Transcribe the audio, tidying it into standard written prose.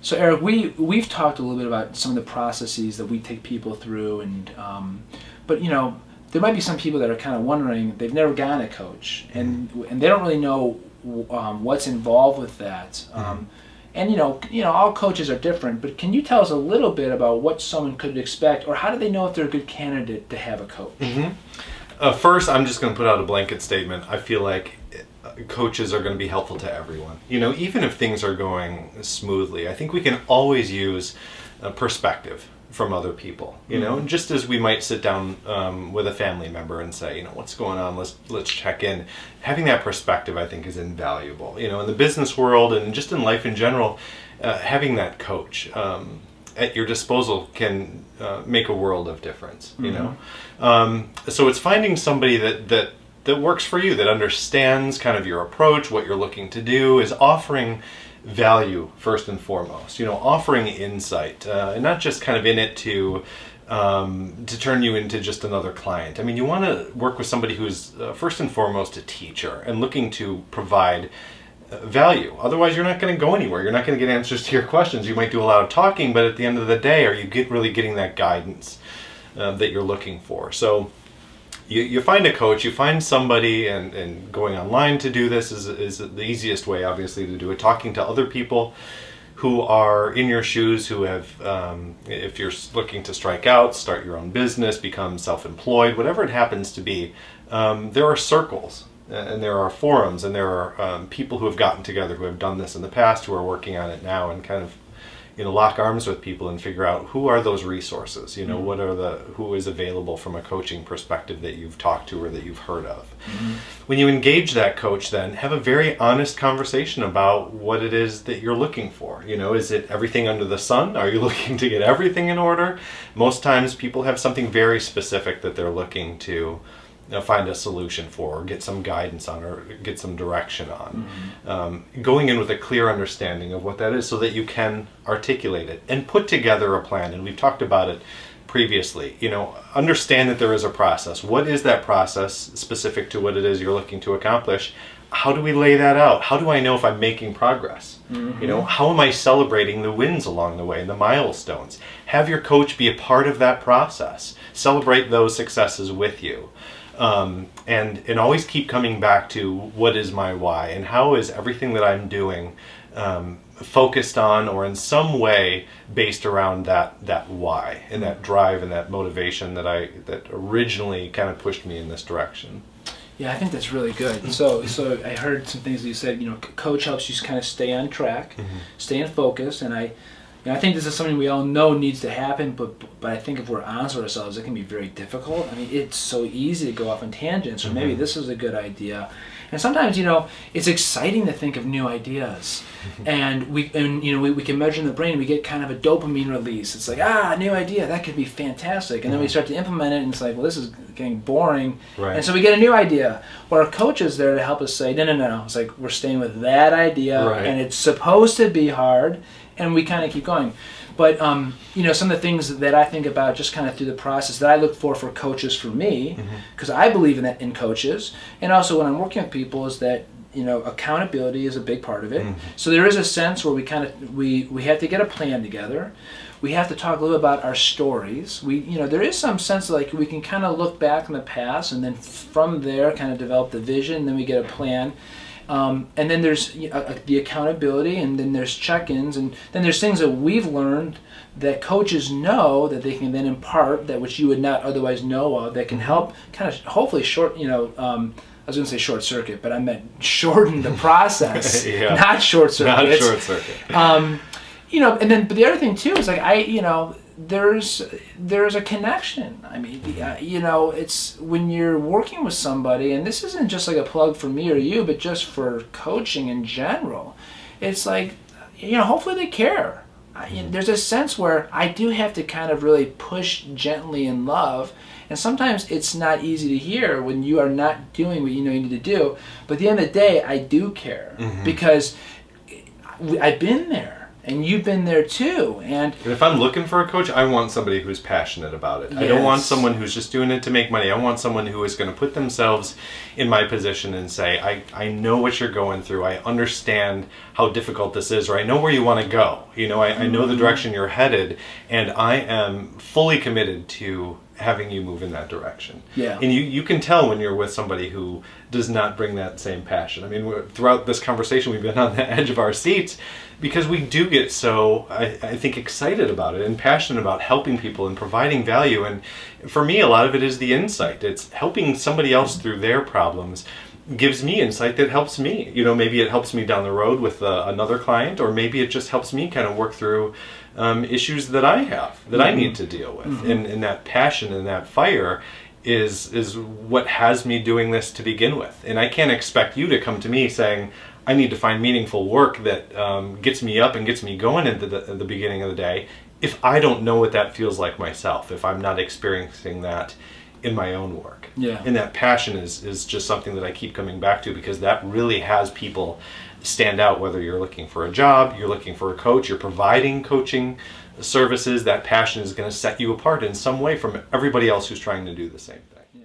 So Eric, we've talked a little bit about some of the processes that we take people through, and but there might be some people that are kind of wondering, they've never gotten a coach, and they don't really know what's involved with that. And all coaches are different, but can you tell us a little bit about what someone could expect, or how do they know if they're a good candidate to have a coach? First, I'm just going to put out a blanket statement. I feel like coaches are going to be helpful to everyone. Even if things are going smoothly, I think we can always use a perspective from other people. And just as we might sit down with a family member and say, what's going on? Let's check in. Having that perspective, I think, is invaluable. In the business world and just in life in general, having that coach at your disposal can make a world of difference. So it's finding somebody that works for you, that understands kind of your approach, what you're looking to do, is offering value first and foremost, offering insight, and not just kind of in it to turn you into just another client. I mean, you want to work with somebody who's first and foremost a teacher and looking to provide value. Otherwise, you're not going to go anywhere. You're not going to get answers to your questions. You might do a lot of talking, but at the end of the day, are you really getting that guidance that you're looking for? So you find a coach, you find somebody, and going online to do this is the easiest way, obviously, to do it. Talking to other people who are in your shoes, who have, if you're looking to strike out, start your own business, become self-employed, whatever it happens to be, there are circles, and there are forums, and there are people who have gotten together, who have done this in the past, who are working on it now, and kind of lock arms with people and figure out who are those resources, who is available from a coaching perspective that you've talked to or that you've heard of. When you engage that coach, then have a very honest conversation about what it is that you're looking for. Is it everything under the sun? Are you looking to get everything in order? Most times people have something very specific that they're looking to find a solution for, or get some guidance on, or get some direction on. Going in with a clear understanding of what that is so that you can articulate it and put together a plan. And we've talked about it previously. Understand that there is a process. What is that process specific to what it is you're looking to accomplish? How do we lay that out? How do I know if I'm making progress? How am I celebrating the wins along the way and the milestones? Have your coach be a part of that process. Celebrate those successes with you. And always keep coming back to what is my why, and how is everything that I'm doing focused on, or in some way based around that why and that drive and that motivation that originally kind of pushed me in this direction. Yeah, I think that's really good. So I heard some things that you said. Coach helps you kind of stay on track, stay in focus, and I think this is something we all know needs to happen, but I think if we're honest with ourselves, it can be very difficult. I mean, it's so easy to go off on tangents, or maybe this is a good idea. And sometimes, it's exciting to think of new ideas, and we can measure in the brain. We get kind of a dopamine release. It's like, new idea, that could be fantastic. And then we start to implement it, and it's like, well, this is getting boring. Right. And so we get a new idea. Well, our coach is there to help us say, no. It's like, we're staying with that idea, and it's supposed to be hard. And we kind of keep going. But, some of the things that I think about just kind of through the process that I look for coaches for me, because I believe in coaches, and also when I'm working with people, is that, accountability is a big part of it. So there is a sense where we have to get a plan together. We have to talk a little bit about our stories. There is some sense like we can kind of look back in the past, and then from there kind of develop the vision, and then we get a plan. And then there's the accountability, and then there's check-ins, and then there's things that we've learned that coaches know that they can then impart, that which you would not otherwise know of, that can help kind of hopefully short, I was going to say short circuit, but I meant shorten the process, not short circuit. Not short circuit. And then, but the other thing too is like there's a connection. I mean, it's when you're working with somebody, and this isn't just like a plug for me or you, but just for coaching in general. It's like, hopefully they care. There's a sense where I do have to kind of really push gently in love, and sometimes it's not easy to hear when you are not doing what you know you need to do. But at the end of the day, I do care because I've been there. And you've been there too. And if I'm looking for a coach, I want somebody who's passionate about it. I don't want someone who's just doing it to make money. I want someone who is going to put themselves in my position and say, I know what you're going through. I understand how difficult this is, or I know where you want to go. I know the direction you're headed, and I am fully committed to having you move in that direction. Yeah. And you can tell when you're with somebody who does not bring that same passion. I mean, throughout this conversation, we've been on the edge of our seats because we do get so, I think, excited about it and passionate about helping people and providing value. And for me, a lot of it is the insight. It's helping somebody else through their problems gives me insight that helps me. Maybe it helps me down the road with another client, or maybe it just helps me kind of work through issues that I have, that I need to deal with. And that passion and that fire is what has me doing this to begin with. And I can't expect you to come to me saying, I need to find meaningful work that gets me up and gets me going at the beginning of the day, if I don't know what that feels like myself, if I'm not experiencing that in my own work. Yeah. And that passion is just something that I keep coming back to, because that really has people stand out, whether you're looking for a job, you're looking for a coach, you're providing coaching services. That passion is going to set you apart in some way from everybody else who's trying to do the same thing.